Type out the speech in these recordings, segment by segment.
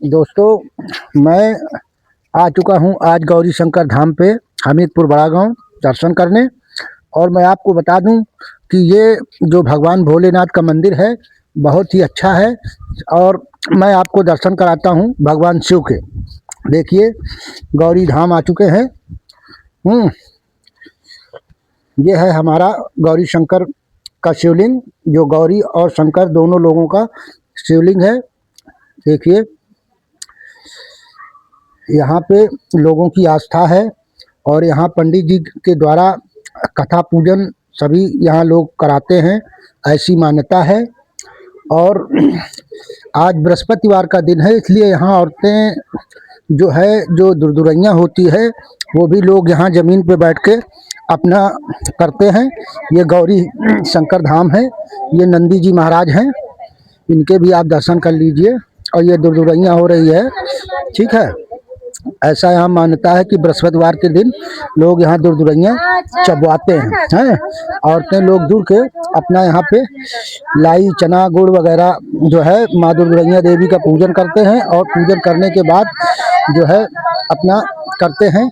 दोस्तों, मैं आ चुका हूँ आज गौरी शंकर धाम पे हमीरपुर बड़ा गांव दर्शन करने। और मैं आपको बता दूं कि ये जो भगवान भोलेनाथ का मंदिर है बहुत ही अच्छा है। और मैं आपको दर्शन कराता हूँ भगवान शिव के। देखिए, गौरी धाम आ चुके हैं। ये है हमारा गौरी शंकर का शिवलिंग, जो गौरी और शंकर दोनों लोगों का शिवलिंग है। देखिए, यहाँ पे लोगों की आस्था है और यहाँ पंडित जी के द्वारा कथा पूजन सभी यहाँ लोग कराते हैं, ऐसी मान्यता है। और आज बृहस्पतिवार का दिन है, इसलिए यहाँ औरतें जो दुरदुरैयाँ होती है वो भी लोग यहाँ ज़मीन पे बैठ के अपना करते हैं। ये गौरी शंकर धाम है, ये नंदी जी महाराज हैं, इनके भी आप दर्शन कर लीजिए। और ये दुरदुरैयाँ हो रही है, ठीक है। ऐसा यहाँ मान्यता है कि बृहस्पतिवार के दिन लोग यहाँ दुरदुरैयाँ चबवाते हैं। औरतें लोग दूर के अपना यहाँ पे लाई चना गुड़ वगैरह जो है माँ दुरदुरैया देवी का पूजन करते हैं। और पूजन करने के बाद जो है अपना करते हैं।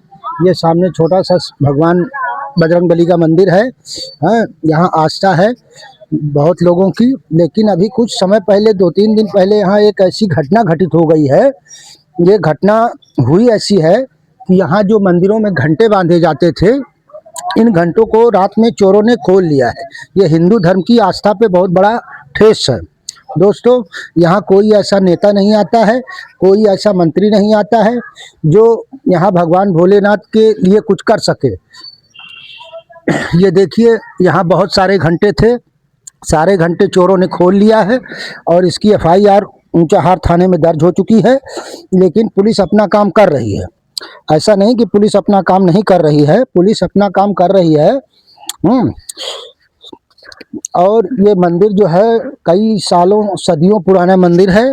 ये सामने छोटा सा भगवान बजरंगबली का मंदिर है। यहाँ आस्था है बहुत लोगों की। लेकिन अभी कुछ समय पहले 2-3 दिन पहले यहाँ एक ऐसी घटना घटित हो गई है। ये घटना हुई ऐसी है कि यहाँ जो मंदिरों में घंटे बांधे जाते थे, इन घंटों को रात में चोरों ने खोल लिया है। ये हिंदू धर्म की आस्था पे बहुत बड़ा ठेस है। दोस्तों, यहाँ कोई ऐसा नेता नहीं आता है, कोई ऐसा मंत्री नहीं आता है जो यहाँ भगवान भोलेनाथ के लिए कुछ कर सके। ये देखिए, यहाँ बहुत सारे घंटे थे, सारे घंटे चोरों ने खोल लिया है और इसकी FIR ऊंचाहार थाने में दर्ज हो चुकी है। लेकिन पुलिस अपना काम कर रही है। ऐसा नहीं कि पुलिस अपना काम नहीं कर रही है, पुलिस अपना काम कर रही है। और ये मंदिर जो है कई सालों सदियों पुराना मंदिर है।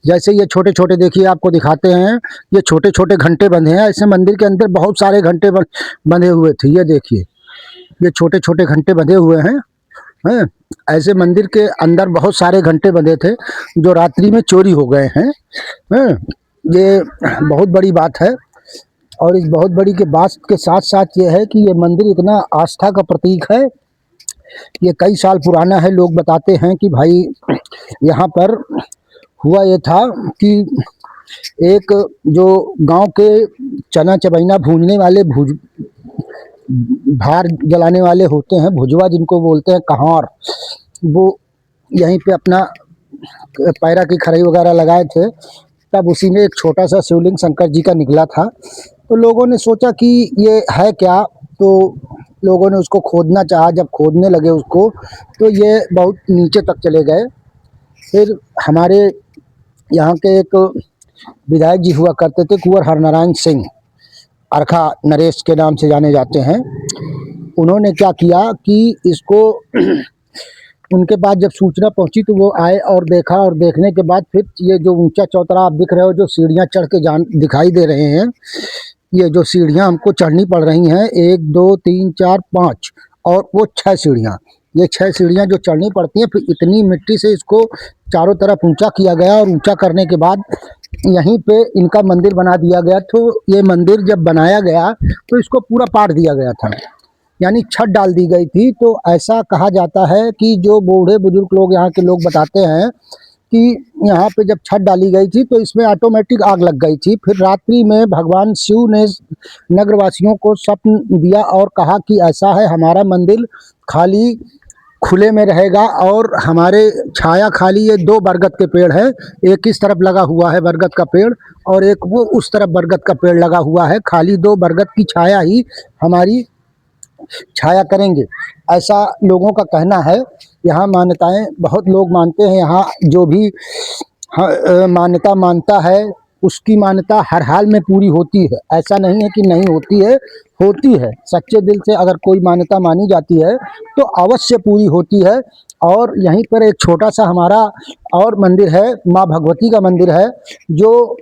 जैसे ये छोटे छोटे देखिए, आपको दिखाते हैं, ये छोटे छोटे घंटे बंधे हैं। ऐसे मंदिर के अंदर बहुत सारे घंटे बंधे हुए थे। ये देखिए, ये छोटे छोटे घंटे बंधे हुए हैं। ऐसे मंदिर के अंदर बहुत सारे घंटे बंधे थे जो रात्रि में चोरी हो गए हैं। ये बहुत बड़ी बात है। और इस बहुत बड़ी के बात के साथ साथ ये है कि ये मंदिर इतना आस्था का प्रतीक है। ये कई साल पुराना है। लोग बताते हैं कि भाई यहाँ पर हुआ ये था कि एक जो गांव के चना चबैना भूनने वाले भार जलाने वाले होते हैं, भुजवा जिनको बोलते हैं, कहार, वो यहीं पे अपना पैरा की खराई वगैरह लगाए थे। तब उसी में एक छोटा सा शिवलिंग शंकर जी का निकला था। तो लोगों ने सोचा कि ये है क्या, तो लोगों ने उसको खोदना चाहा। जब खोदने लगे उसको, तो ये बहुत नीचे तक चले गए। फिर हमारे यहाँ के एक विधायक जी हुआ करते थे, कुंवर हरनारायण सिंह, अरखा नरेश के नाम से जाने जाते हैं। उन्होंने क्या किया कि इसको उनके पास जब सूचना पहुंची तो वो आए और देखा। और देखने के बाद फिर ये जो ऊंचा चौतरा आप दिख रहे हो, जो सीढ़ियां चढ़ के दिखाई दे रहे हैं, ये जो सीढ़ियां हमको चढ़नी पड़ रही हैं, 1 2 3 4 5 और वो 6 सीढ़ियां, ये 6 सीढ़ियां जो चढ़नी पड़ती हैं। फिर इतनी मिट्टी से इसको चारों तरफ ऊंचा किया गया और ऊंचा करने के बाद यहीं पे इनका मंदिर बना दिया गया। तो ये मंदिर जब बनाया गया तो इसको पूरा पाट दिया गया था, यानी छत डाल दी गई थी। तो ऐसा कहा जाता है कि जो बूढ़े बुजुर्ग लोग यहाँ के लोग बताते हैं कि यहाँ पे जब छत डाली गई थी तो इसमें ऑटोमेटिक आग लग गई थी। फिर रात्रि में भगवान शिव ने नगरवासियों को स्वप्न दिया और कहा कि ऐसा है, हमारा मंदिर खाली खुले में रहेगा और हमारे छाया खाली ये 2 बरगद के पेड़ है, एक इस तरफ लगा हुआ है बरगद का पेड़ और एक वो उस तरफ बरगद का पेड़ लगा हुआ है। खाली 2 बरगद की छाया ही हमारी छाया करेंगे, ऐसा लोगों का कहना है। यहाँ मान्यताएं बहुत लोग मानते हैं। यहाँ जो भी मान्यता मानता है उसकी मान्यता हर हाल में पूरी होती है। ऐसा नहीं है कि नहीं होती है, होती है। सच्चे दिल से अगर कोई मान्यता मानी जाती है तो अवश्य पूरी होती है। और यहीं पर एक छोटा सा हमारा और मंदिर है, माँ भगवती का मंदिर है, जो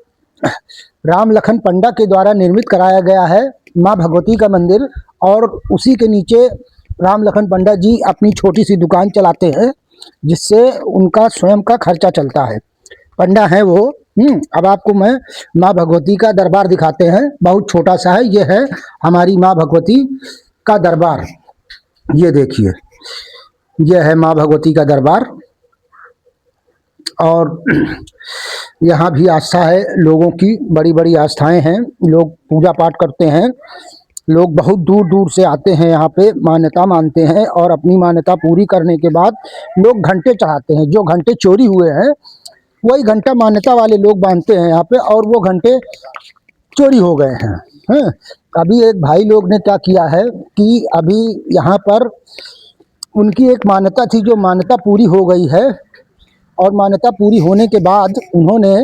राम लखन पंडा के द्वारा निर्मित कराया गया है, माँ भगवती का मंदिर। और उसी के नीचे राम लखन पंडा जी अपनी छोटी सी दुकान चलाते हैं, जिससे उनका स्वयं का खर्चा चलता है। पंडा है वो, अब आपको मैं माँ भगवती का दरबार दिखाते हैं। बहुत छोटा सा है, ये है हमारी माँ भगवती का दरबार। ये देखिए, ये है माँ भगवती का दरबार। और यहाँ भी आस्था है लोगों की, बड़ी बड़ी आस्थाएं हैं, लोग पूजा पाठ करते हैं। लोग बहुत दूर दूर से आते हैं यहाँ पे, मान्यता मानते हैं और अपनी मान्यता पूरी करने के बाद लोग घंटे चढ़ाते हैं। जो घंटे चोरी हुए हैं वही घंटा मान्यता वाले लोग बांधते हैं यहाँ पे, और वो घंटे चोरी हो गए हैं। हैं? अभी एक भाई लोग ने क्या किया है कि अभी यहाँ पर उनकी एक मान्यता थी, जो मान्यता पूरी हो गई है, और मान्यता पूरी होने के बाद उन्होंने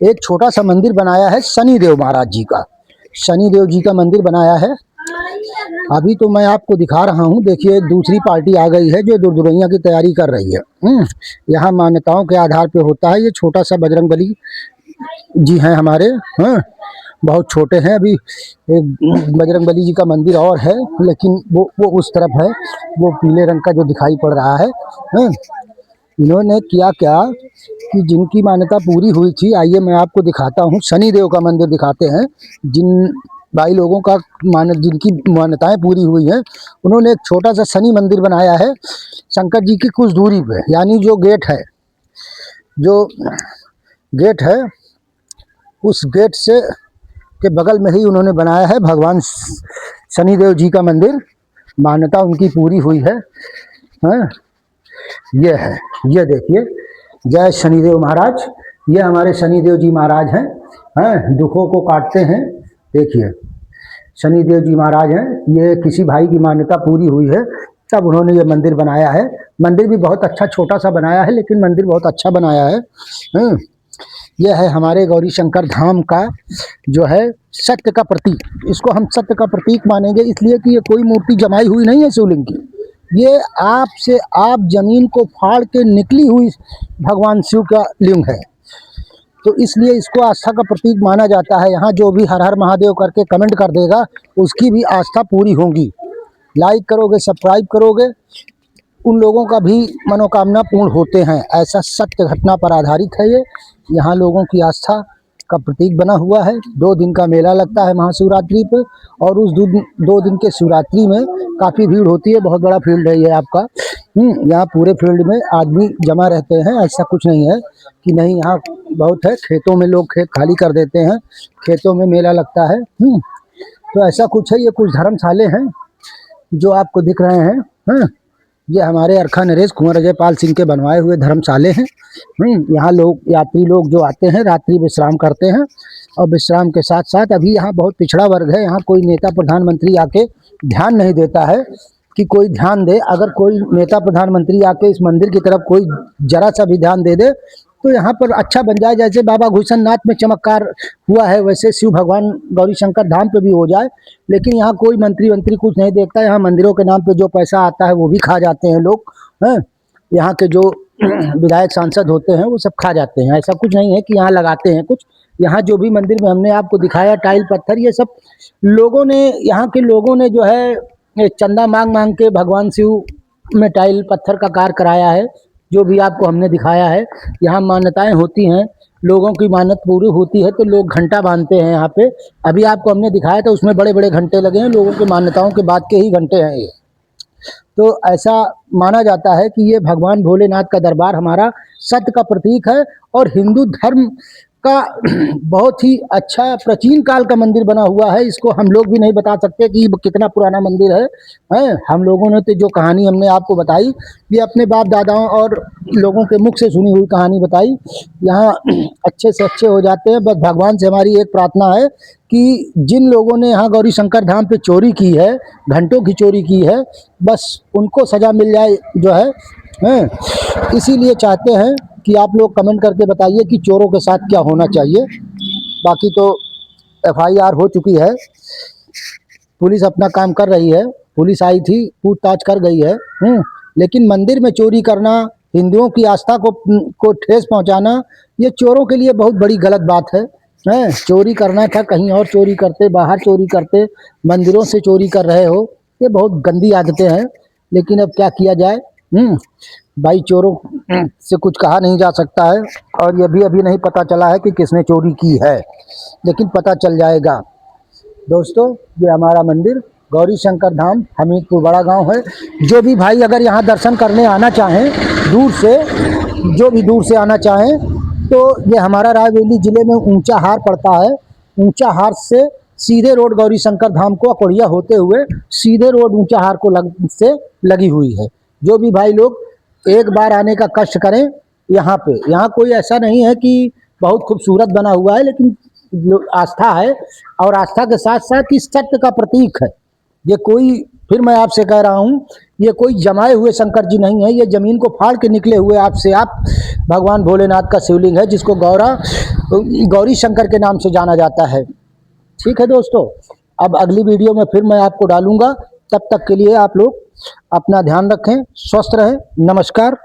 एक छोटा सा मंदिर बनाया है शनिदेव महाराज जी का। शनिदेव जी का मंदिर बनाया है। अभी तो मैं आपको दिखा रहा हूँ। देखिए, दूसरी पार्टी आ गई है जो दुर्दुरैया की तैयारी कर रही है। यहाँ मान्यताओं के आधार पे होता है। ये छोटा सा बजरंगबली जी हैं हमारे, हाँ, बहुत छोटे हैं। अभी एक बजरंगबली जी का मंदिर और है, लेकिन वो उस तरफ है, वो पीले रंग का जो दिखाई पड़ रहा है। हाँ, इन्होंने किया क्या कि जिनकी मान्यता पूरी हुई थी, आइए मैं आपको दिखाता हूँ। शनिदेव का मंदिर दिखाते हैं। जिन भाई लोगों का जिनकी मान्यताएं पूरी हुई हैं, उन्होंने एक छोटा सा शनि मंदिर बनाया है शंकर जी की कुछ दूरी पे। यानी जो गेट है, जो गेट है, उस गेट से के बगल में ही उन्होंने बनाया है भगवान शनिदेव जी का मंदिर। मान्यता उनकी पूरी हुई है। हाँ, ये है, ये देखिए, जय शनिदेव महाराज। ये हमारे शनिदेव जी महाराज हैं। हैं, दुखों को काटते हैं। देखिए, शनिदेव जी महाराज हैं। ये किसी भाई की मान्यता पूरी हुई है, तब उन्होंने ये मंदिर बनाया है। मंदिर भी बहुत अच्छा छोटा सा बनाया है, लेकिन मंदिर बहुत अच्छा बनाया है। यह है हमारे गौरी शंकर धाम का जो है सत्य का प्रतीक। इसको हम सत्य का प्रतीक मानेंगे, इसलिए कि ये कोई मूर्ति जमाई हुई नहीं है शिवलिंग की। ये आपसे आप जमीन को फाड़ के निकली हुई भगवान शिव का लिंग है। तो इसलिए इसको आस्था का प्रतीक माना जाता है। यहाँ जो भी हर हर महादेव करके कमेंट कर देगा, उसकी भी आस्था पूरी होगी। लाइक करोगे, सब्सक्राइब करोगे, उन लोगों का भी मनोकामना पूर्ण होते हैं। ऐसा सत्य घटना पर आधारित है ये। यहाँ लोगों की आस्था का प्रतीक बना हुआ है। 2 दिन का मेला लगता है महाशिवरात्रि पे, और उस 2 दिन के शिवरात्रि में काफ़ी भीड़ होती है। बहुत बड़ा फील्ड है ये आपका। यहाँ पूरे फील्ड में आदमी जमा रहते हैं। ऐसा कुछ नहीं है कि नहीं, यहाँ बहुत है। खेतों में लोग खेत खाली कर देते हैं, खेतों में मेला लगता है। तो ऐसा कुछ है। ये कुछ धर्मशाले हैं जो आपको दिख रहे हैं। हाँ, ये हमारे अरखा नरेश कुंवर अजय पाल सिंह के बनवाए हुए धर्मशाले हैं। यहाँ लोग, यात्री लोग जो आते हैं, रात्रि विश्राम करते हैं। और विश्राम के साथ साथ अभी यहाँ बहुत पिछड़ा वर्ग है। यहाँ कोई नेता प्रधानमंत्री आके ध्यान नहीं देता है कि कोई ध्यान दे। अगर कोई नेता प्रधानमंत्री आके इस मंदिर की तरफ कोई जरा सा भी ध्यान दे दे, तो यहाँ पर अच्छा बन जाए। जैसे बाबा घुसननाथ में चमत्कार हुआ है, वैसे शिव भगवान गौरी शंकर धाम पे भी हो जाए। लेकिन यहाँ कोई मंत्री कुछ नहीं देखता। यहाँ मंदिरों के नाम पे जो पैसा आता है वो भी खा जाते हैं लोग। हैं, यहाँ के जो विधायक सांसद होते हैं वो सब खा जाते हैं। ऐसा कुछ नहीं है कि यहाँ लगाते हैं कुछ। यहाँ जो भी मंदिर में हमने आपको दिखाया, टाइल पत्थर, ये सब लोगों ने, यहाँ के लोगों ने जो है चंदा मांग मांग के भगवान शिव में टाइल पत्थर का कार्य कराया है। जो भी आपको हमने दिखाया है, यहाँ मान्यताएं होती हैं, लोगों की मान्यत पूरी होती है तो लोग घंटा बांधते हैं यहाँ पे। अभी आपको हमने दिखाया था, उसमें बड़े बड़े घंटे लगे हैं। लोगों की मान्यताओं के बाद के ही घंटे हैं ये। तो ऐसा माना जाता है कि ये भगवान भोलेनाथ का दरबार हमारा सत्य का प्रतीक है, और हिंदू धर्म का बहुत ही अच्छा प्राचीन काल का मंदिर बना हुआ है। इसको हम लोग भी नहीं बता सकते कि कितना पुराना मंदिर है। हम लोगों ने तो जो कहानी हमने आपको बताई, ये अपने बाप दादाओं और लोगों के मुख से सुनी हुई कहानी बताई। यहाँ अच्छे से अच्छे हो जाते हैं। बस भगवान से हमारी एक प्रार्थना है कि जिन लोगों ने यहाँ गौरी शंकर धाम पे चोरी की है, घंटों की चोरी की है, बस उनको सज़ा मिल जाए जो है। इसीलिए चाहते हैं कि आप लोग कमेंट करके बताइए कि चोरों के साथ क्या होना चाहिए। बाकी तो FIR हो चुकी है, पुलिस अपना काम कर रही है। पुलिस आई थी, पूछताछ कर गई है। लेकिन मंदिर में चोरी करना, हिंदुओं की आस्था को ठेस पहुंचाना, ये चोरों के लिए बहुत बड़ी गलत बात है। चोरी करना था, कहीं और चोरी करते, बाहर चोरी करते, मंदिरों से चोरी कर रहे हो, ये बहुत गंदी आदतें हैं। लेकिन अब क्या किया जाए, भाई चोरों से कुछ कहा नहीं जा सकता है, और ये भी अभी नहीं पता चला है कि किसने चोरी की है, लेकिन पता चल जाएगा। दोस्तों, ये हमारा मंदिर गौरी शंकर धाम हमीरपुर बड़ा गांव है। जो भी भाई अगर यहाँ दर्शन करने आना चाहें दूर से, जो भी दूर से आना चाहें, तो ये हमारा रायबरेली ज़िले में ऊंचा हार पड़ता है। ऊंचा हार से सीधे रोड गौरी शंकर धाम को अकोड़िया होते हुए सीधे रोड ऊंचा हार को से लगी हुई है। जो भी भाई लोग एक बार आने का कष्ट करें यहाँ पे, यहाँ कोई ऐसा नहीं है कि बहुत खूबसूरत बना हुआ है, लेकिन आस्था है, और आस्था के साथ साथ इस सत्य का प्रतीक है। ये कोई, फिर मैं आपसे कह रहा हूँ, ये कोई जमाए हुए शंकर जी नहीं है, ये जमीन को फाड़ के निकले हुए आपसे आप भगवान भोलेनाथ का शिवलिंग है, जिसको गौरी शंकर के नाम से जाना जाता है। ठीक है दोस्तों, अब अगली वीडियो में फिर मैं आपको डालूंगा। तब तक के लिए आप लोग अपना ध्यान रखें, स्वस्थ रहें। नमस्कार।